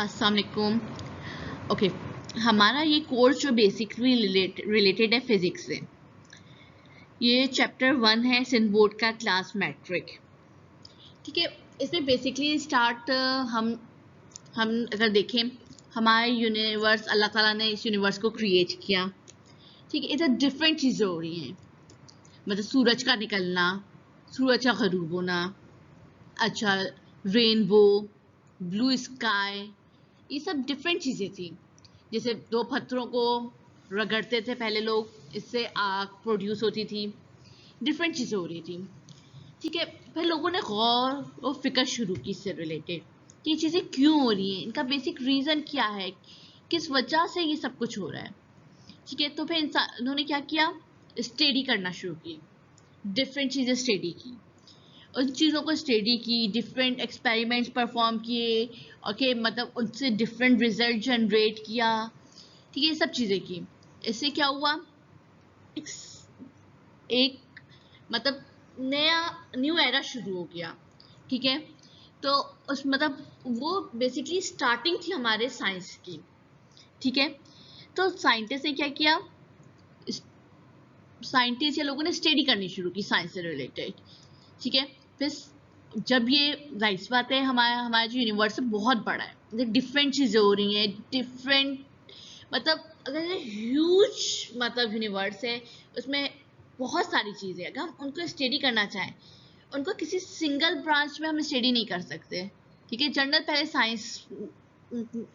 अस्सलाम वालेकुम। ओके, हमारा ये कोर्स जो बेसिकली रिलेटेड है फिजिक्स से। ये चैप्टर 1 है सिंध बोर्ड का क्लास मैट्रिक। ठीक है, इसमें बेसिकली स्टार्ट हम अगर देखें, हमारा यूनिवर्स, अल्लाह ताला ने इस यूनिवर्स को क्रिएट किया। ठीक है, इधर डिफरेंट चीज़ें हो रही हैं, मतलब सूरज का निकलना, सूरज का ग़रूब होना, अच्छा रेनबो, ब्लू स्काई, ये सब डिफरेंट चीज़ें थी। जैसे दो पत्थरों को रगड़ते थे पहले लोग, इससे आग प्रोड्यूस होती थी, डिफरेंट चीज़ें हो रही थी। ठीक है, फिर लोगों ने गौर और फिक्र शुरू की इससे रिलेटेड कि ये चीज़ें क्यों हो रही हैं, इनका बेसिक रीज़न क्या है, किस वजह से ये सब कुछ हो रहा है। ठीक है, तो फिर इन्होंने क्या किया, स्टडी करना शुरू की, डिफरेंट चीज़ें स्टडी की, उन चीज़ों को स्टडी की, डिफरेंट एक्सपेरिमेंट्स परफॉर्म किए, ओके, मतलब उनसे डिफरेंट रिजल्ट जनरेट किया। ठीक है, ये सब चीज़ें की। इससे क्या हुआ, एक मतलब नया न्यू एरा शुरू हो गया। ठीक है, तो उस मतलब वो बेसिकली स्टार्टिंग थी हमारे साइंस की। ठीक है, तो साइंटिस्ट ने क्या किया, साइंटिस्ट या लोगों ने स्टडी करनी शुरू की साइंस से रिलेटेड। ठीक है, फिर जब ये जाहिर बात है, हमारा हमारा जो यूनिवर्स है बहुत बड़ा है, डिफरेंट चीज़ें हो रही हैं, डिफरेंट मतलब अगर ह्यूज मतलब यूनिवर्स है, उसमें बहुत सारी चीज़ें, अगर हम उनको स्टडी करना चाहें, उनको किसी सिंगल ब्रांच में हम स्टडी नहीं कर सकते। ठीक है, जनरल पहले साइंस,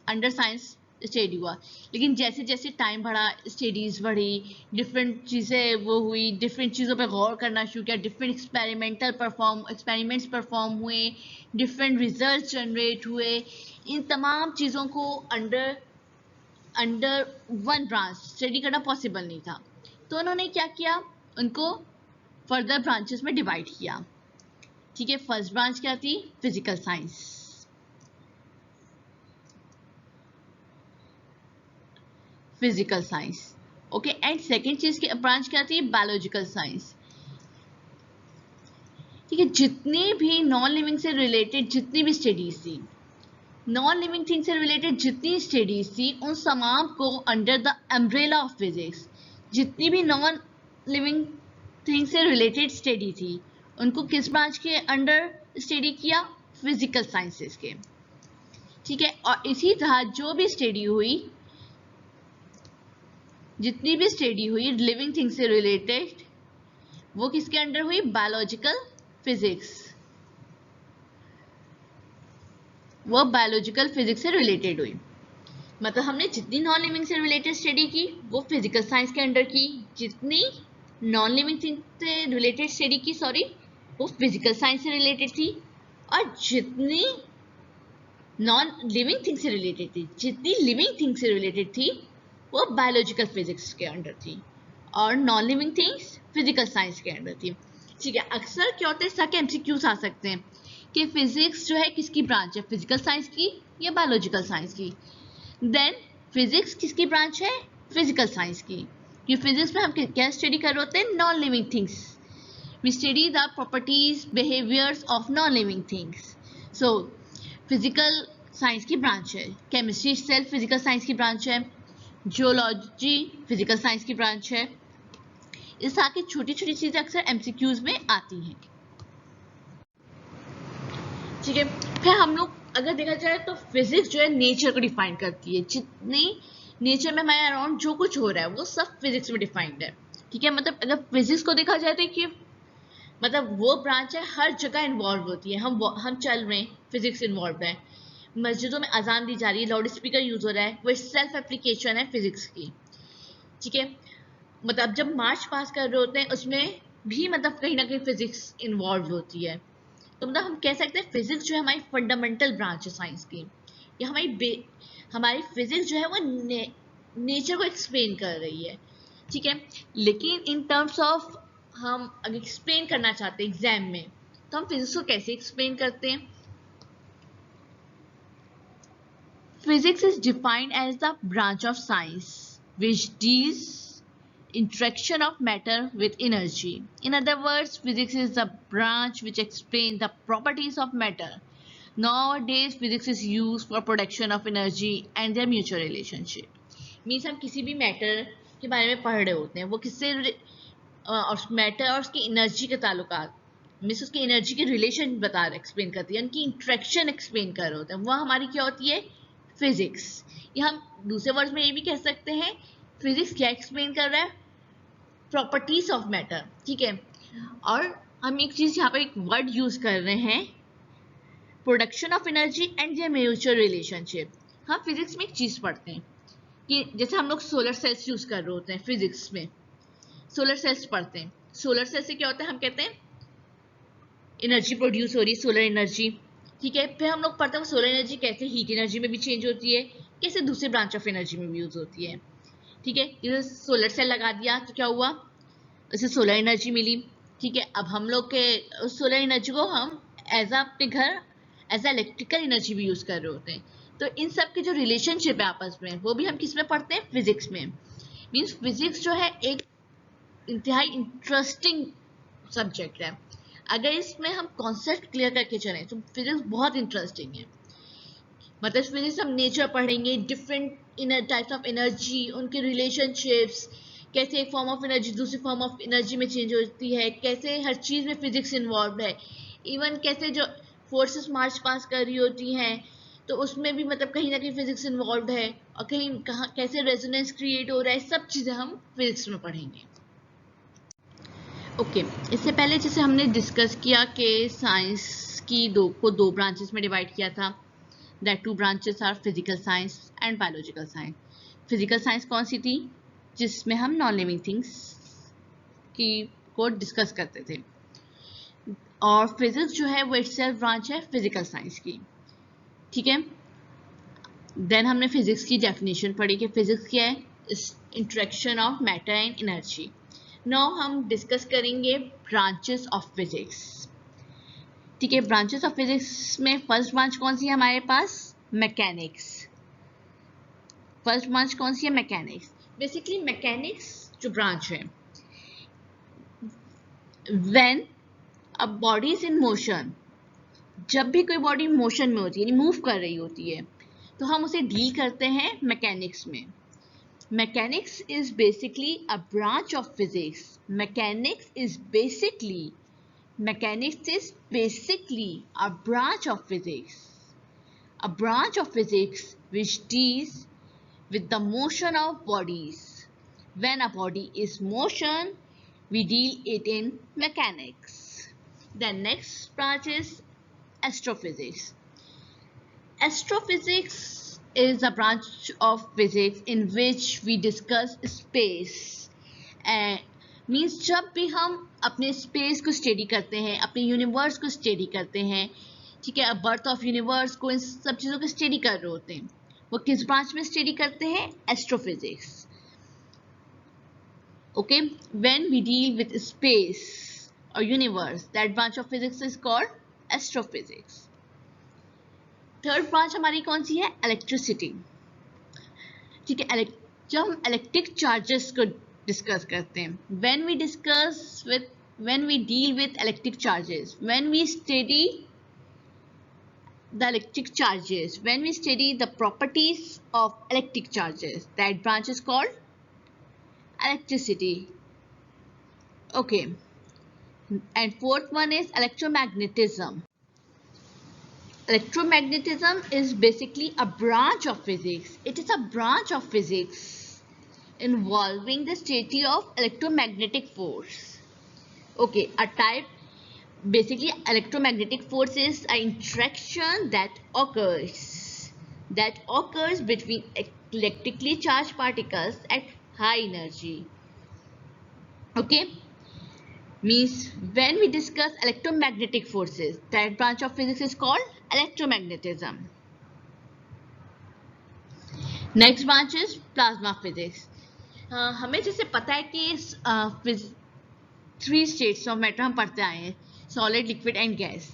अंडर साइंस स्टडी हुआ, लेकिन जैसे जैसे टाइम बढ़ा, स्टडीज़ बढ़ी, डिफरेंट चीज़ें वो हुई, डिफरेंट चीज़ों पे गौर करना शुरू किया, डिफरेंट एक्सपेरिमेंट्स परफॉर्म हुए, डिफरेंट रिजल्ट जनरेट हुए। इन तमाम चीज़ों को under under one branch study करना पॉसिबल नहीं था, तो उन्होंने क्या किया, उनको फर्दर ब्रांचेस में डिवाइड किया। ठीक है, फर्स्ट ब्रांच क्या थी, physical science, physical science. Okay, and second चीज की ब्रांच क्या थी, बायोलॉजिकल साइंस। ठीक है, जितनी भी नॉन लिविंग से रिलेटेड जितनी भी स्टडीज थी, नॉन लिविंग थिंग से रिलेटेड जितनी स्टडीज थी, उन तमाम को under the umbrella of physics, जितनी भी नॉन लिविंग थिंग से रिलेटेड स्टडी थी, उनको किस ब्रांच के अंडर स्टडी किया, फिजिकल साइंसेस के। ठीक है, और इसी तरह जो भी स्टडी हुई, जितनी भी स्टडी हुई लिविंग थिंग से रिलेटेड, वो किसके अंडर हुई, बायोलॉजिकल फिजिक्स, वो बायोलॉजिकल फिजिक्स से रिलेटेड हुई। मतलब हमने जितनी नॉन लिविंग से रिलेटेड स्टडी की वो फिजिकल साइंस के अंडर की, जितनी नॉन लिविंग थिंग से रिलेटेड स्टडी की, सॉरी, वो फिजिकल साइंस से रिलेटेड थी, और जितनी नॉन लिविंग थिंग से रिलेटेड थी, जितनी लिविंग थिंग से रिलेटेड थी, वो बायोलॉजिकल फिजिक्स के अंडर थी, और non living things physical science के अंडर थी। ठीक है, अक्सर क्या होता है, इस तरह के एमसीक्यूज आ सकते हैं कि फिजिक्स जो है किसकी ब्रांच है, फिजिकल साइंस की या बायोलॉजिकल साइंस की। देन फिजिक्स किसकी ब्रांच है, फिजिकल साइंस की, कि फिजिक्स में हम क्या स्टडी कर रहे होते हैं, non living things, we study the properties behaviours of non living things. So physical science की ब्रांच है, केमिस्ट्री सेल्फ फिजिकल साइंस की ब्रांच है, जियोलॉजी फिजिकल साइंस की ब्रांच है। इस तरह की छोटी छोटी चीजें अक्सर एमसीक्यूज में आती हैं। ठीक है, फिर हम लोग अगर देखा जाए तो फिजिक्स जो है नेचर को डिफाइन करती है, जितनी नेचर में हमारे अराउंड जो कुछ हो रहा है वो सब फिजिक्स में डिफाइंड है। ठीक है, मतलब अगर फिजिक्स को देखा जाए तो कि मतलब वो ब्रांच है हर जगह इन्वॉल्व होती है, हम चल रहे हैं, फिजिक्स इन्वॉल्व है, मस्जिदों में अजान दी जा रही है, लाउड स्पीकर यूज हो रहा है, वो सेल्फ एप्लीकेशन है फिजिक्स की। ठीक है, मतलब जब मार्च पास कर रहे होते हैं उसमें भी मतलब कहीं ना कहीं फिजिक्स इन्वॉल्व होती है। तो मतलब हम कह सकते हैं फिजिक्स जो है हमारी फंडामेंटल ब्रांच है साइंस की, या हमारी फिजिक्स जो है वो नेचर को एक्सप्लेन कर रही है। ठीक है, लेकिन इन टर्म्स ऑफ हम अगर एक्सप्लेन करना चाहते हैं एग्जाम में, तो हम फिजिक्स को कैसे एक्सप्लेन करते हैं, physics is defined as the branch of science which deals interaction of matter with energy. In other words, physics is the branch which explains the properties of matter. Nowadays physics is used for production of energy and their mutual relationship. Means हम किसी भी matter के बारे में पढ़ रहे होते हैं, वो किससे और मैटर और उसकी एनर्जी के ताल्लुकात, मीन्स उसकी एनर्जी के रिलेशन बता रहे, एक्सप्लेन करती है, उनकी इंट्रैक्शन एक्सप्लेन कर रहे होते हैं, वह हमारी क्या होती है, फिजिक्स। या हम दूसरे वर्ड्स में ये भी कह सकते हैं फिजिक्स क्या एक्सप्लेन कर रहा है, प्रॉपर्टीज ऑफ मैटर, ठीक है। और हम एक चीज यहाँ पर एक वर्ड यूज कर रहे हैं, production of energy and there mutual relationship. हम फिजिक्स में एक चीज पढ़ते हैं कि जैसे हम लोग सोलर सेल्स यूज कर रहे होते हैं फिजिक्स में, सोलर सेल्स पढ़ते हैं, सोलर सेल से क्या होता है, हम कहते हैं एनर्जी प्रोड्यूस हो रही है, सोलर एनर्जी, ठीक है। फिर हम लोग पढ़ते हैं सोलर एनर्जी कैसे हीट एनर्जी में भी चेंज होती है, कैसे दूसरे ब्रांच ऑफ एनर्जी में भी यूज होती है, ठीक है। जैसे सोलर सेल लगा दिया तो क्या हुआ, उसे सोलर एनर्जी मिली, ठीक है। अब हम लोग के उस सोलर एनर्जी को हम एज अपने घर एज इलेक्ट्रिकल एनर्जी भी यूज कर रहे होते हैं। तो इन सब के जो रिलेशनशिप है आपस में, वो भी हम किस में पढ़ते हैं, फिजिक्स में। मीन्स फिजिक्स जो है एक इंतहाई इंटरेस्टिंग सब्जेक्ट है। अगर इसमें हम कॉन्सेप्ट क्लियर करके चलें तो फिजिक्स बहुत इंटरेस्टिंग है। मतलब फिजिक्स हम नेचर पढ़ेंगे, different inner types of energy, उनके रिलेशनशिप्स, कैसे एक फॉर्म ऑफ एनर्जी दूसरी फॉर्म ऑफ एनर्जी में चेंज होती है, कैसे हर चीज में फिजिक्स इन्वॉल्व है, इवन कैसे जो फोर्सेस मार्च पास कर रही होती हैं तो उसमें भी मतलब कहीं ना कहीं फिजिक्स इन्वॉल्व है, और कहीं कहाँ कैसे रेजोनेंस क्रिएट हो रहा है, सब चीजें हम फिजिक्स में पढ़ेंगे। ओके, इससे पहले जैसे हमने डिस्कस किया कि साइंस की दो ब्रांचेस में डिवाइड किया था, that two branches are physical science and biological science. Physical science कौन सी थी, जिसमें हम नॉन लिविंग थिंग्स की को डिस्कस करते थे, और फिजिक्स जो है वो इटसेल्फ ब्रांच है फिजिकल साइंस की, ठीक है। देन हमने फिजिक्स की डेफिनेशन पढ़ी कि फिजिक्स क्या है, interaction of matter and energy. Now हम डिस्कस करेंगे ब्रांचेस ऑफ फिजिक्स, ठीक है। ब्रांचेस ऑफ फिजिक्स में फर्स्ट ब्रांच कौन सी है हमारे पास, मैकेनिक्स। फर्स्ट ब्रांच कौन सी है, मैकेनिक्स। बेसिकली मैकेनिक्स जो ब्रांच है, when a body is in motion, जब भी कोई बॉडी मोशन में होती है यानी मूव कर रही होती है तो हम उसे डील करते हैं मैकेनिक्स में। Mechanics is basically a branch of physics. Mechanics is basically a branch of physics, a branch of physics which deals with the motion of bodies. When a body is motion, we deal it in mechanics. The next branch is astrophysics. Astrophysics is a branch of physics in which we discuss space. Means जब भी हम अपने space को study करते हैं, अपने universe को study करते हैं, ठीक है, बर्थ ऑफ यूनिवर्स को, इन सब चीज़ों को स्टडी कर रहे होते हैं, वो किस ब्रांच में स्टडी करते हैं, astrophysics. Okay, when we deal with space और universe, that branch of physics is called astrophysics. Third branch हमारी कौन सी है, इलेक्ट्रिसिटी, ठीक है। जब हम इलेक्ट्रिक चार्जेस को डिस्कस करते हैं, when we deal with electric charges, when we study the electric charges, when we study the properties of electric charges, that branch is called electricity. Okay, and fourth one is electromagnetism. Electromagnetism is basically a branch of physics. It is a branch of physics involving the study of electromagnetic force. Okay, a type, basically electromagnetic force is an interaction that occurs between electrically charged particles at high energy. Okay, means when we discuss electromagnetic forces, that branch of physics is called electromagnetism. Next branch is plasma physics. हमें जैसे पता है कि 3 states of matter हम पढ़ते आए हैं, solid, liquid and gas,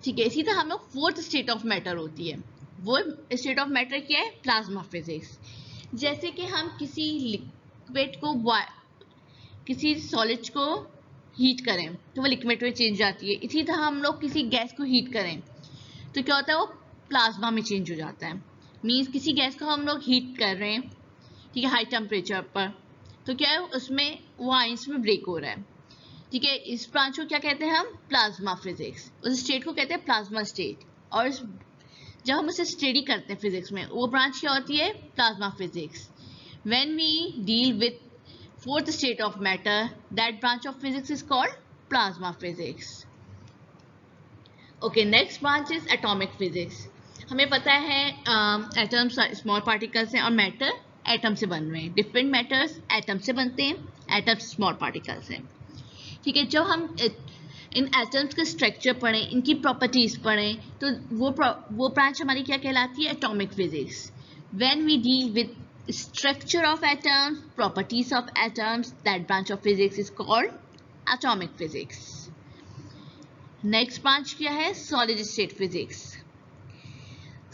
ठीक है। इसी तरह हम लोग 4th स्टेट ऑफ मैटर होती है, वो स्टेट ऑफ मैटर क्या है, प्लाज्मा फिजिक्स। जैसे कि हम किसी लिक्विड को, किसी सॉलिड को हीट करें तो वो लिक्विड में चेंज जाती है, इसी तरह हम लोग किसी गैस को हीट करें तो क्या होता है, वो प्लाज्मा में चेंज हो जाता है। मीन्स किसी गैस को हम लोग हीट कर रहे हैं, ठीक है, हाई टेम्परेचर पर, तो क्या है उसमें वो आयंस में ब्रेक हो रहा है, ठीक है। इस ब्रांच को क्या कहते हैं हम, प्लाज्मा फिजिक्स। उस स्टेट को कहते हैं प्लाज्मा स्टेट। और जब हम उसे स्टडी करते हैं फिजिक्स में, वो ब्रांच क्या होती है, plasma physics. When we deal with fourth state of matter, that branch of physics is called plasma physics. Okay, next branch is atomic physics. हमें पता है एटम्स स्मॉल पार्टिकल्स हैं और मैटर एटम से बन रहे हैं। डिफरेंट मैटर्स एटम से बनते हैं, एटम्स स्मॉल पार्टिकल्स हैं, ठीक है। जब हम इन एटम्स के स्ट्रक्चर पढ़ें, इनकी प्रॉपर्टीज पढ़ें, तो वो ब्रांच हमारी क्या कहलाती है, atomic physics. When we deal with structure of atoms, properties of atoms, that branch of physics is called atomic physics. Next branch क्या है, solid state physics.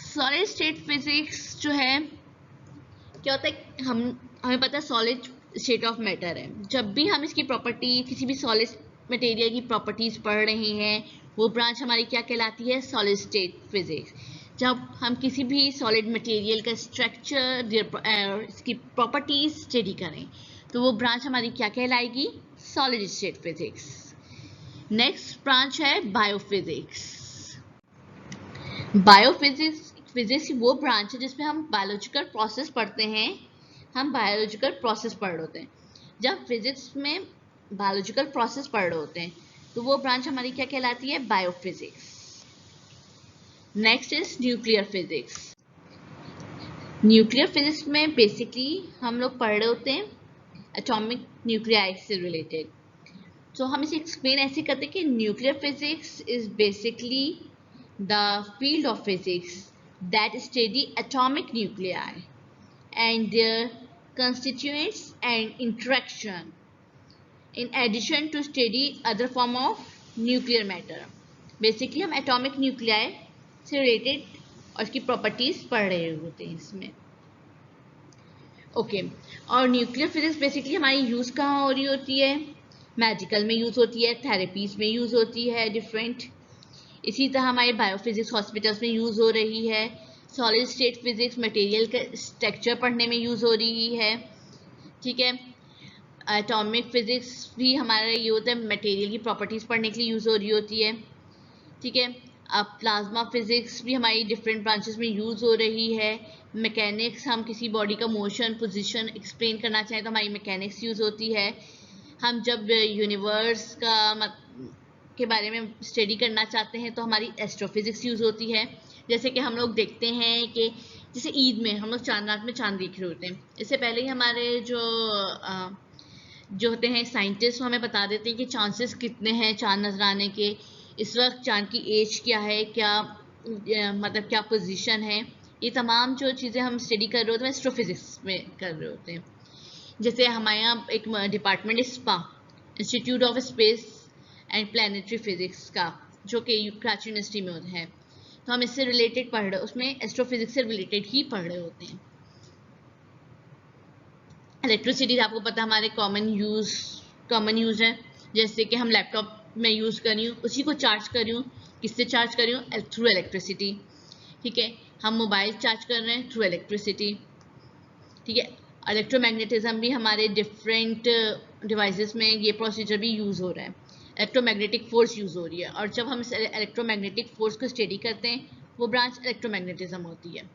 Solid state physics जो है क्या होता है, हमें पता है solid state of matter है। जब भी हम इसकी प्रॉपर्टी, किसी भी solid मटेरियल की प्रॉपर्टीज पढ़ रहे हैं, वो ब्रांच हमारी क्या कहलाती है, सॉलिड स्टेट फिजिक्स। जब हम किसी भी सॉलिड मटेरियल का स्ट्रक्चर, इसकी प्रॉपर्टीज स्टडी करें, तो वो ब्रांच हमारी क्या कहलाएगी, solid state physics. Next branch है बायोफिजिक्स। बायोफिजिक्स फिजिक्स वो ब्रांच है जिसमें हम बायोलॉजिकल प्रोसेस पढ़ते हैं। हम बायोलॉजिकल प्रोसेस पढ़ रहे होते हैं। जब फिजिक्स में बायोलॉजिकल प्रोसेस पढ़ रहे होते हैं, तो वो ब्रांच हमारी क्या कहलाती है, biophysics. Next is nuclear physics. Nuclear physics में बेसिकली हम लोग पढ़ रहे होते हैं एटॉमिक न्यूक्लियाई से रिलेटेड। तो हम इसे एक्सप्लेन ऐसे करते हैं कि nuclear physics is basically the field of physics that study atomic nuclei and their constituents and interaction in addition to study other form of nuclear matter. Basically हम atomic nuclei से related और इसकी properties पढ़ रहे होते हैं इसमें। Okay, और न्यूक्लियर फिजिक्स बेसिकली हमारी यूज़ कहाँ हो रही होती है, मेडिकल में यूज़ होती है, थेरेपीज में यूज़ होती है डिफरेंट। इसी तरह हमारे बायोफिजिक्स हॉस्पिटल्स में यूज़ हो रही है। सॉलिड स्टेट फिजिक्स मटेरियल का स्ट्रक्चर पढ़ने में यूज़ हो रही है, ठीक है। एटॉमिक फिजिक्स भी हमारा ये होता है मटेरियल की प्रॉपर्टीज़ पढ़ने के लिए यूज़ हो रही होती है, ठीक है। अब प्लाज्मा फिजिक्स भी हमारी डिफरेंट ब्रांचेस में यूज़ हो रही है। मैकेनिक्स, हम किसी बॉडी का मोशन पोजीशन एक्सप्लेन करना चाहें तो हमारी मैकेनिक्स यूज़ होती है। हम जब यूनिवर्स के बारे में स्टडी करना चाहते हैं तो हमारी एस्ट्रोफिजिक्स यूज़ होती है। जैसे कि हम लोग देखते हैं कि जैसे ईद में हम लोग चांद रात में चांद देख रहे होते हैं, इससे पहले ही हमारे जो होते हैं साइंटिस्ट हमें बता देते हैं कि चांसेस कितने हैं चांद नजर आने के, इस वक्त चांद की एज क्या है, क्या मतलब क्या पोजीशन है। ये तमाम जो चीज़ें हम स्टडी कर रहे होते हैं एस्ट्रोफिजिक्स में कर रहे होते हैं। जैसे हमारे यहाँ एक department spa, institute of space and planetary physics का, जो कि कराची यूनिवर्सिटी में है, तो हम इससे रिलेटेड पढ़ रहे, उसमें एस्ट्रोफिजिक्स से रिलेटेड ही पढ़ रहे होते हैं। इलेक्ट्रिसिटी आपको पता हमारे कॉमन यूज़ है। जैसे कि हम लैपटॉप में यूज़ कर रही हूँ, उसी को चार्ज कर रही हूँ, किससे चार्ज कर रही हूँ, थ्रू इलेक्ट्रिसिटी, ठीक है। हम मोबाइल चार्ज कर रहे हैं थ्रू इलेक्ट्रिसिटी, ठीक है। इलेक्ट्रोमैग्नेटिज्म भी हमारे डिफरेंट डिवाइसेस में ये प्रोसीजर भी यूज़ हो रहा है, इलेक्ट्रोमैग्नेटिक फोर्स यूज़ हो रही है। और जब हम इस इलेक्ट्रोमैग्नेटिक फोर्स को स्टडी करते हैं, वो ब्रांच इलेक्ट्रोमैग्नेटिज्म होती है।